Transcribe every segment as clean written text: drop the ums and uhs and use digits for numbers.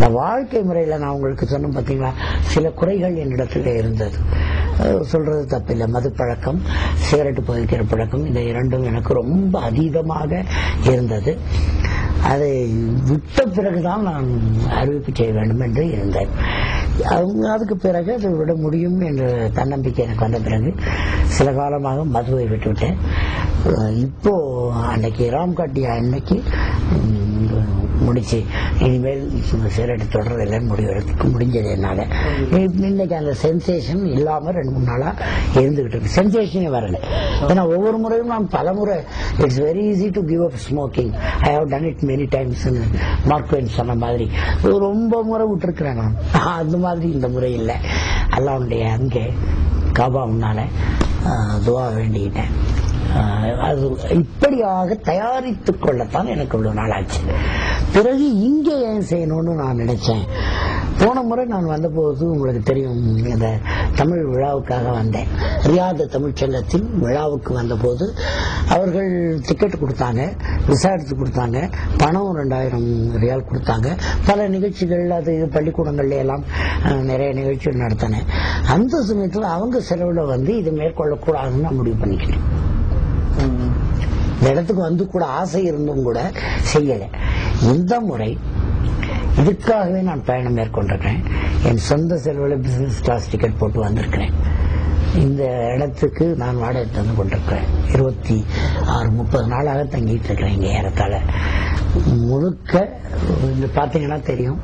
இந்த வாழ்க்கை முறையில நான் உங்களுக்கு சொன்ன பார்த்தீங்களா, சில குறைகள் என்னிடத்துல இருந்தது. சொல்றது தப்பில்லை. மது பழக்கம், சிகரெட் புகைக்கிற பழக்கம், இந்த இரண்டும் எனக்கு ரொம்ப அதீதமாக இருந்தது. அதை விட்ட பிறகுதான் நான் அறிவிப்பு செய்ய வேண்டும் என்று இருந்தேன். அதுக்கு பிறகு அதை விட முடியும் என்ற தன்னம்பிக்கை எனக்கு வந்த பிறகு சில காலமாக மதுவை விட்டுவிட்டேன். இப்போ அன்னைக்கு ராம் காட்டிய அன்னைக்கு முடிச்சு இனிமேல் சிகரெட் தொடர்றதில்லை முடிவெடுத்துக்கு முடிஞ்சது என்னால. இன்னைக்கு அந்த சென்சேஷன் இல்லாம 2-3 நாளா இருந்துகிட்டு இருக்கு. சென்சேஷனே வரல. ஏன்னா ஒவ்வொரு முறையும் நான் பல முறை it's very easy to give up smoking, I have done it many times. Mark Twain சொன்ன மாதிரி ரொம்ப முறை விட்டுருக்கிறேன் நான். அந்த மாதிரி இந்த முறை இல்லை. அல்லாஹ்வுடைய அங்கே காபா முன்னால துவா வேண்டிக்கிட்டேன். அது இப்படியாக தயாரித்துக் கொள்ளத்தான் எனக்கு இவ்வளவு நாள் ஆச்சு. பிறகு இங்கே ஏன் செய்யணும்னு நான் நினைச்சேன். போன முறை நான் வந்தபோது உங்களுக்கு தெரியும், இந்த தமிழ் விழாவுக்காக வந்தேன். ரியாத் தமிழ்ச்சங்கத்தின் விழாவுக்கு வந்தபோது அவர்கள் டிக்கெட் கொடுத்தாங்க, விசா எடுத்து கொடுத்தாங்க, பணம் 2000 ரியால் கொடுத்தாங்க. பல நிகழ்ச்சிகள், அது பள்ளிக்கூடங்கள்ல எல்லாம் நிறைய நிகழ்ச்சிகள் நடத்தினேன். அந்த சமயத்தில் அவங்க செலவுல வந்து இது மேற்கொள்ளக்கூடாதுன்னு நான் முடிவு பண்ணிக்கிட்டேன். இந்த இடத்துக்கு வந்து கூட ஆசை இருந்தும் கூட செய்யல. இந்த முறை இதுக்காகவே நான் பயணம் மேற்கொண்டிருக்கிறேன். என் சொந்த செலவில் பிசினஸ் கிளாஸ் டிக்கெட் போட்டு வந்திருக்கிறேன். இந்த இடத்துக்கு நான் வாடகை தந்து கொண்டிருக்கிறேன். 26-30 நாளாக தங்கிட்டு இருக்கிறேன் இங்க. ஏறத்தாழ முழுக்க பாத்தீங்கன்னா தெரியும்,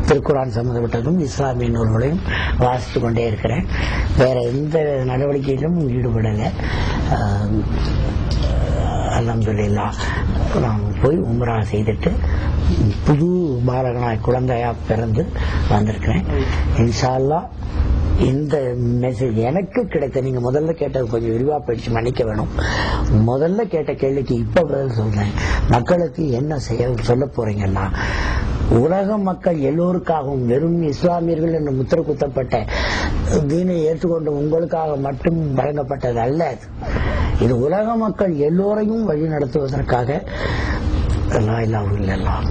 திருக்குரான் சம்பந்தப்பட்டதும் இஸ்லாமிய நூல்களையும் வாசித்து கொண்டே இருக்கிறேன். வேற எந்த நடவடிக்கையிலும் ஈடுபடலை. அல்ஹம்துலில்லாஹ் நான் போய் உம்ரா செய்துட்டு புது பாலகனாய் குழந்தையா பிறந்து வந்திருக்கிறேன். இன்ஷா அல்லாஹ் இந்த மெசேஜ் எனக்கு கிடைத்த, நீங்க முதல்ல கேட்டது கொஞ்சம் விரிவா போயிடுச்சு, மன்னிக்க வேணும். முதல்ல கேட்ட கேள்விக்கு இப்ப பதில் சொல்றேன். மக்களுக்கு என்ன சொல்ல போறீங்கன்னா, உலக மக்கள் எல்லோருக்காகவும் வெறும் இஸ்லாமியர்கள் என்று முத்திர குத்தப்பட்ட தீனை ஏற்றுக்கொண்டு உங்களுக்காக மட்டும் வழங்கப்பட்டது அல்ல. இது உலக மக்கள் எல்லோரையும் வழி நடத்துவதற்காக லா இலாஹ இல்லல்லாஹ்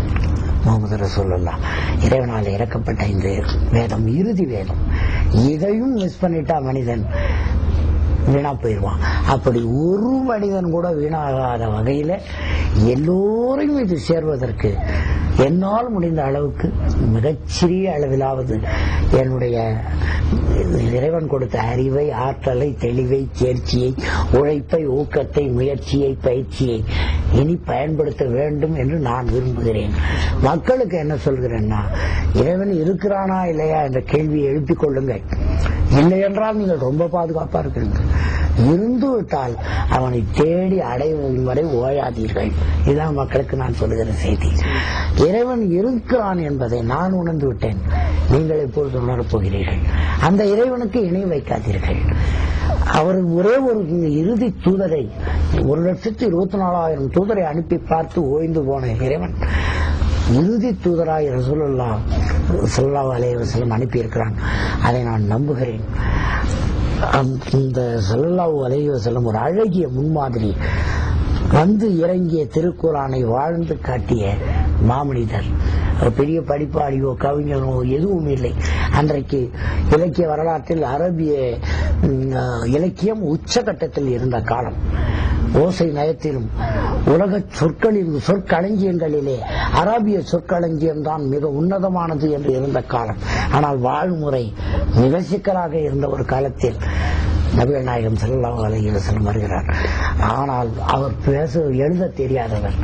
முஹம்மது ரசூலுல்லாஹ் இறைவனால் இறக்கப்பட்ட இந்த வேதம் இறுதி வேதம். இதையும் மிஸ் பண்ணிட்டா மனிதன் வீணா போயிடுவான். அப்படி ஒரு மனிதன் கூட வீணாகாத வகையில எல்லோரையும் இது சேர்வதற்கு என்னால் முடிந்த அளவுக்கு மிகச்சிறிய அளவிலாவது என்னுடைய இறைவன் கொடுத்த அறிவை, ஆற்றலை, தெளிவை, தேர்ச்சியை, உழைப்பை, ஊக்கத்தை, முயற்சியை, பயிற்சியை இனி பயன்படுத்த வேண்டும் என்று நான் விரும்புகிறேன். மக்களுக்கு என்ன சொல்கிறேன்னா, இறைவன் இருக்கிறானா இல்லையா என்ற கேள்வியை எழுப்பிக் கொள்ளுங்கள். இல்லை என்றால் நீங்கள் ரொம்ப பாதுகாப்பா இருக்கிறீங்க. இருந்து விட்டால் அவனை தேடி அடையும் வரை ஓயாதீர்கள். இதுதான் மக்களுக்கு நான் சொல்லுகிற செய்தி. இறைவன் இருக்கிறான் என்பதை நான் உணர்ந்து விட்டேன். நீங்கள் எப்பொழுது உணரப் போகிறீர்கள்? அந்த இறைவனுக்கு இணை வைக்காதீர்கள். அவர் ஒரே ஒரு இறுதி தூதரை, 1,24,000 தூதரை அனுப்பி பார்த்து ஓய்ந்து போன இறைவன் இறுதி தூதராய் ரசூலுல்லாஹ் ஸல்லல்லாஹு அலைஹி வஸல்லம் அனுப்பி இருக்கிறான். அதை நான் நம்புகிறேன். இந்த ஸல்லல்லாஹு அலைஹி வஸல்லம் ஒரு அழகிய முன்மாதிரி. வந்து இறங்கிய திருக்குரானை வாழ்ந்து காட்டிய மாமனிதர். பெரிய படிப்பாளியோ கவிஞனோ எதுவும் இல்லை. அன்றைக்கு இலக்கிய வரலாற்றில் அரபிய இலக்கியம் உச்சகட்டத்தில் இருந்த காலம். ஓசை நயத்திலும் உலக சொற்களஞ்சியங்களிலே அரபிய சொற்களஞ்சியம் தான் மிக உன்னதமானது என்று இருந்த காலம். ஆனால் வாழ்முறை மிக சிக்கலாக இருந்த ஒரு காலத்தில் நபிகள் நாயகம் ஸல்லல்லாஹு அலைஹி வஸல்லம் வருகிறார். ஆனால் அவர் எழுத தெரியாதவர்,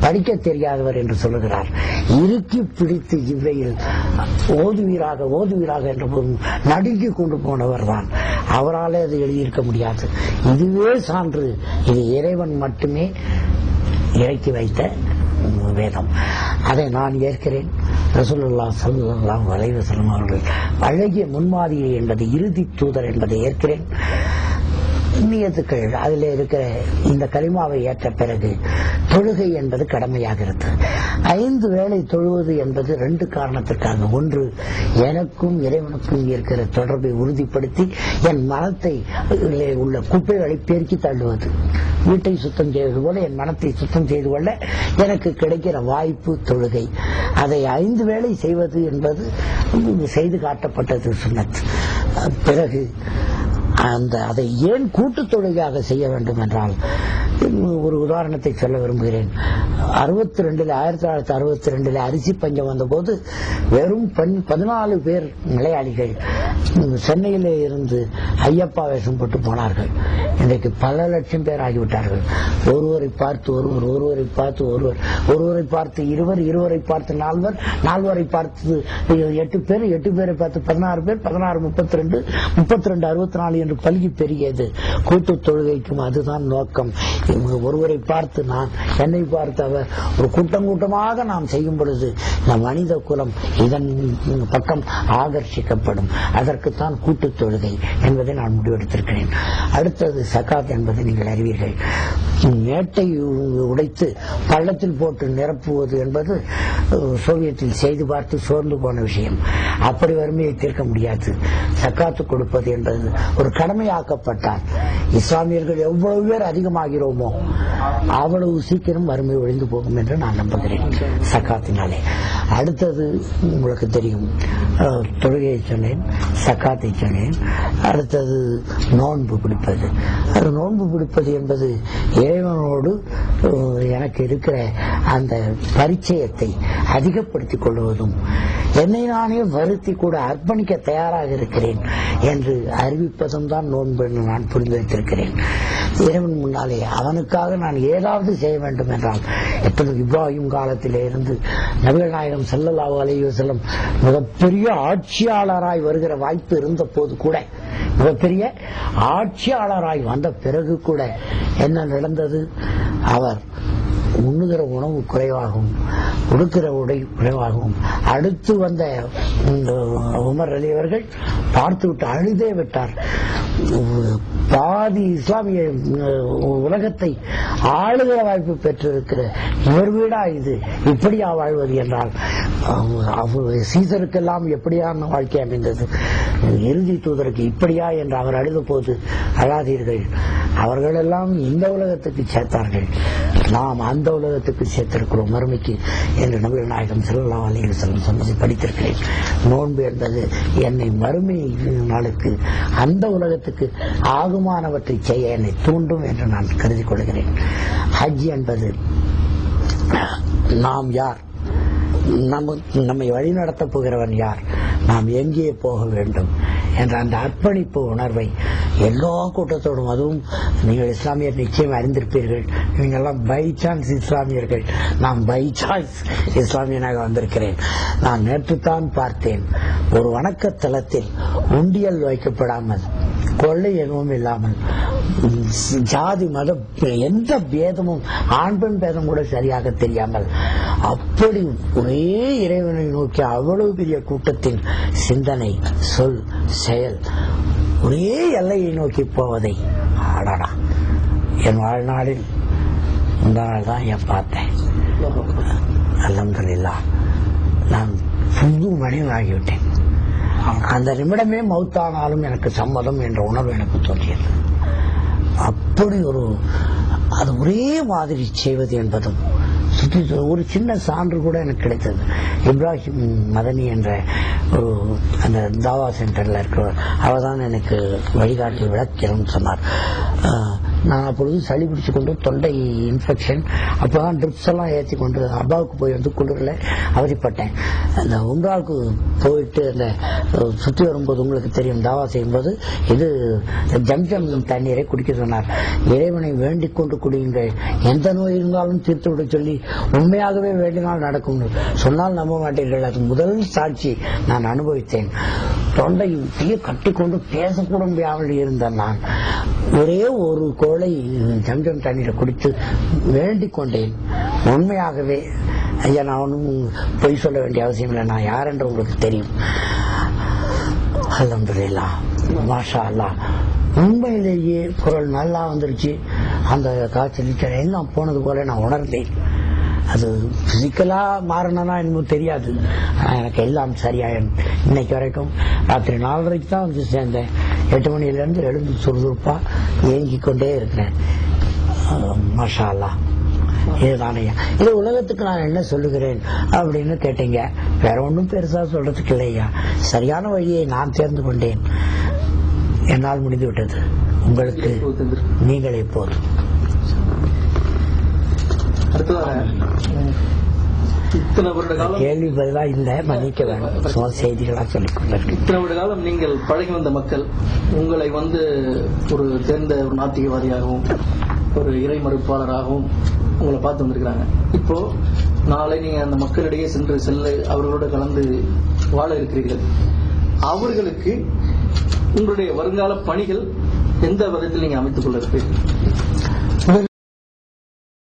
படிக்க தெரியாதவர் என்று சொல்லுகிறார். இறுக்கி பிடித்து இவ்வையில் ஓதுவீராக என்று நடுங்கி கொண்டு போனவர் தான். அவராலே அது எழுதியிருக்க முடியாது. இதுவே சான்று. இது இறைவன் மட்டுமே இறக்கி வைத்த வேதம். அதை நான் ஏற்கிறேன். ரசூலுல்லாஹ் ஸல்லல்லாஹு அலைஹி வஸல்லம் அவர்கள் அழகிய முன்மாதிரி என்பது, இறுதி தூதர் என்பதை ஏற்கிறேன். நியத்துக்கள் அதில் இருக்கிற இந்த கலிமாவை ஏற்ற பிறகு தொழுகை என்பது கடமையாகிறது. 5 வேளை தொழுவது என்பது 2 காரணத்திற்காக. ஒன்று, எனக்கும் இறைவனுக்கும் இருக்கிற தொடர்பை உறுதிப்படுத்தி என் மனத்தை உள்ள குப்பைகளை பெருக்கி தள்ளுவது. வீட்டை சுத்தம் செய்வது போல என் மனத்தை சுத்தம் செய்து கொள்ள எனக்கு கிடைக்கிற வாய்ப்பு தொழுகை. அதை 5 வேளை செய்வது என்பது செய்து காட்டப்பட்டது சுன்னத். பிறகு அதை ஏன் கூட்டு தொழுகையாக செய்ய வேண்டும் என்றால், ஒரு உதாரணத்தை சொல்ல விரும்புகிறேன். 1962 அரிசி பஞ்சம் வந்தபோது வெறும் 14 பேர் மலையாளிகள் சென்னையிலே இருந்து ஐயப்பா வேஷம் போட்டு போனார்கள். இன்றைக்கு பல லட்சம் பேர் ஆகிவிட்டார்கள். ஒருவரை பார்த்து ஒருவர், ஒருவரை பார்த்து ஒருவர், ஒருவரை பார்த்து 20, 20 பார்த்து 4, 4 பார்த்து 8 பேர், 8 பேரை பார்த்து 16 பேர், 16 32, 32 64 என்று பல்கி பெருகியது. கூட்டு தொழுகைக்கும் அதுதான் நோக்கம். ஒருவரை பார்த்து நான், என்னை பார்த்து அவர், ஒரு கூட்டம் கூட்டமாக நாம் செய்யும் பொழுது இந்த மனித குலம் இதன் பக்கம் ஆகர்ஷிக்கப்படும். அதற்குத்தான் கூட்டு தொழுகை என்பதை நான் முடிவெடுத்திருக்கிறேன். அடுத்தது சகாத் என்பதை நீங்கள் அறிவீர்கள். மேட்டை உடைத்து பள்ளத்தில் போட்டு நிரப்புவது என்பது சோவியத்தில் செய்து பார்த்து சோர்ந்து போன விஷயம். அப்படி வறுமையை தீர்க்க முடியாது. சக்காத்து கொடுப்பது என்பது ஒரு கடமையாக்கப்பட்டால் இஸ்லாமியர்கள் எவ்வளவு பேர் அதிகமாகிறோமோ அவ்வளவு சீக்கிரம் வறுமை ஒழிந்து போகும் என்று நான் நம்புகிறேன் சக்காத்தினாலே. அடுத்தது உங்களுக்கு தெரியும், தொழுகையை சொன்னேன், சக்காத்தை சொன்னேன். அடுத்தது நோன்பு பிடிப்பது. அது நோன்பு பிடிப்பது என்பது இறைவனோடு எனக்கு இருக்கிற அந்த பரிச்சயத்தை அதிகப்படுத்திக் கொள்வதும், என்னை நானே வருத்தி கூட அர்ப்பணிக்க தயாராக இருக்கிறேன் என்று அறிவிப்பதும் தான் நோன்பு என்று நான் புரிந்து வைத்திருக்கிறேன். இறைவன் முன்னாலே அவனுக்காக நான் ஏதாவது செய்ய வேண்டும் என்றால், எப்படி இப்ராஹிம் காலத்திலே இருந்து நபிகள் நாயகம் ஸல்லல்லாஹு அலைஹி வஸல்லம் மிகப்பெரிய ஆட்சியாளராய் வருகிற வாய்ப்பு இருந்த போது கூட, மிகப்பெரிய ஆட்சியாளராய் வந்த பிறகு கூட என்ன நடந்தது? அவர் உண்ணுகிற உணவு குறைவாகவும் உடுக்கிற உடை குறைவாகவும், அடுத்து வந்த உமர் அலி அவர்கள் பார்த்துவிட்டு அழுதே விட்டார். பாதி இஸ்லாமிய உலகத்தை ஆளுகிற வாய்ப்பு பெற்றிருக்கிற இவர் வீடா இது, இப்படியா வாழ்வது என்றால், சீசருக்கெல்லாம் எப்படியான வாழ்க்கை அமைந்தது, இறுதி தூதருக்கு இப்படியா என்று அவர் அழுத போது, அழாதீர்கள், அவர்களெல்லாம் இந்த உலகத்துக்கு சேர்த்தார்கள், நாம் அந்த உலகத்துக்கு சேர்த்திருக்கிறோம் மறுமைக்கு என்று நபிகள் நாயகம் ஸல்லல்லாஹு அலைஹி வஸல்லம் சொன்னதை படித்திருக்கிறேன். நோன்பு என்பது என்னை மறுமை நாளுக்கு, அந்த உலகத்துக்கு ஆகுமானவற்றை செய்ய என்னை தூண்டும் என்று நான் கருதி கொள்கிறேன். ஹஜ் என்பது நாம் யார், நம்மை வழிநடத்தப் போகிறவன் யார், நாம் எங்கே போக வேண்டும் என்ற அந்த அர்ப்பணிப்பு உணர்வை எல்லா கூட்டத்தோடும், அதுவும் நீங்கள் இஸ்லாமியர் நிச்சயம் அறிந்திருப்பீர்கள், நீங்கள்லாம் பை சான்ஸ் இஸ்லாமியர்கள், நான் பை சான்ஸ் இஸ்லாமியனாக வந்திருக்கிறேன். நான் நேற்றுத்தான் பார்த்தேன், ஒரு வணக்கத்தலத்தில் உண்டியல் வைக்கப்படாமல், கொள்ளை எதுவும் இல்லாமல், ஜாதி மதம் எந்த பேதமும், ஆண் பெண் பேதம் கூட சரியாக தெரியாமல், அப்படி ஒரே இறைவனை நோக்கி அவ்வளவு பெரிய கூட்டத்தின் சிந்தனை, சொல், செயல் ஒரே எல்லையை நோக்கி போவதை ஆடா என் வாழ்நாளில் இந்த நாள் தான் என் பார்த்தேன். அல்ஹம்துலில்லாஹ், நான் புது மனிதனாகிவிட்டேன். அந்த நிமிடமே மௌத்தானாலும் எனக்கு சம்மதம் என்ற உணர்வு எனக்கு தோன்றியது. அப்படி அது ஒரே மாதிரி செய்வது என்பதும், ஒரு சின்ன சான்று கூட எனக்கு கிடைத்தது. இப்ராஹிம் மதனி என்ற ஒரு அந்த தாவா சென்டர்ல இருக்கிறவர், அவர் தான் எனக்கு வழிகாட்டி விளக்கிறோம்னு சொன்னார். நான் அப்பொழுது சளி பிடிச்சு கொண்டு தொண்டை இன்ஃபெக்ஷன், அப்போதான் ட்ரிப்ஸ் எல்லாம் ஏற்றி கொண்டு அப்பாவுக்கு போய் வந்து குளிரில் அவதிப்பட்டேன். அந்த உம்ராவுக்கு போயிட்டு அந்த சுற்றி வரும்போது உங்களுக்கு தெரியும், தாவா செய்யும்போது இது ஜம்ஜம் தண்ணீரை குடிக்க சொன்னார். இறைவனை வேண்டிக் கொண்டு குடியுங்கள், எந்த நோய் இருந்தாலும் தீர்த்து விட சொல்லி உண்மையாகவே வேண்டினால் நடக்கும் சொன்னால் நம்ப மாட்டீர்கள். அது முதல் சாட்சி நான் அனுபவித்தேன். தொண்டை கட்டிக்கொண்டு பேசக்கூட முடியாமல் இருந்த நான் ஒரே ஒரு கோளை ஜம்ஜம் தண்ணீரை குடித்து வேண்டிக் கொண்டேன். உண்மையாகவே ஐயா, நான் ஒன்றும் பொய் சொல்ல வேண்டிய அவசியம் இல்லை, நான் யார் என்று உங்களுக்கு தெரியும். அல்ஹம்துலில்லாஹ், மாஷா அல்லாஹ். உண்மையிலேயே குரல் நல்லா வந்துருச்சு. அந்த காய்ச்சல் எல்லாம் போனது போல நான் உணர்ந்தேன். அது பிசிக்கலா மாறணும்னா என்னமோ தெரியாது. எனக்கு எல்லாம் சரியாயிடும். இன்னைக்கு வரைக்கும் ராத்திரி 4:30 தான் வந்து சேர்ந்தேன். 8 மணியிலிருந்து எழுந்து சுறுசுறுப்பா ஏங்கிக் கொண்டே இருக்கிறேன். மாஷா அல்லாஹ். இதுதானையா இது உலகத்துக்கு நான் என்ன சொல்லுகிறேன் அப்படின்னு கேட்டீங்க. வேற ஒன்றும் பெருசா சொல்றதுக்கு இல்லையா. சரியான வழியை நான் தேர்ந்து கொண்டேன். என்னால் முடிந்து விட்டது. உங்களுக்கு நீங்களே போதும். கேள்வி பதிலா இல்ல, மன்னிக்க வேண்டும். செய்திகளா சொல்லிக் கொண்டிருக்கேன். இத்தனை வருட காலம் நீங்கள் பழகி வந்த மக்கள் உங்களை ஒரு தேர்ந்த ஒரு நாத்திகவாதியாகவும் ஒரு இறை மறுப்பாளராகவும் உங்களை பார்த்து வந்திருக்கிறாங்க. இப்போ நாளை நீங்க அந்த மக்களிடையே செல்ல அவர்களோட கலந்து வாழ இருக்கிறீர்கள். அவர்களுக்கு உங்களுடைய வருங்கால பணிகள் எந்த விதத்தில் நீங்க அமைத்துக் கொள்ள இருக்கிறீர்கள்?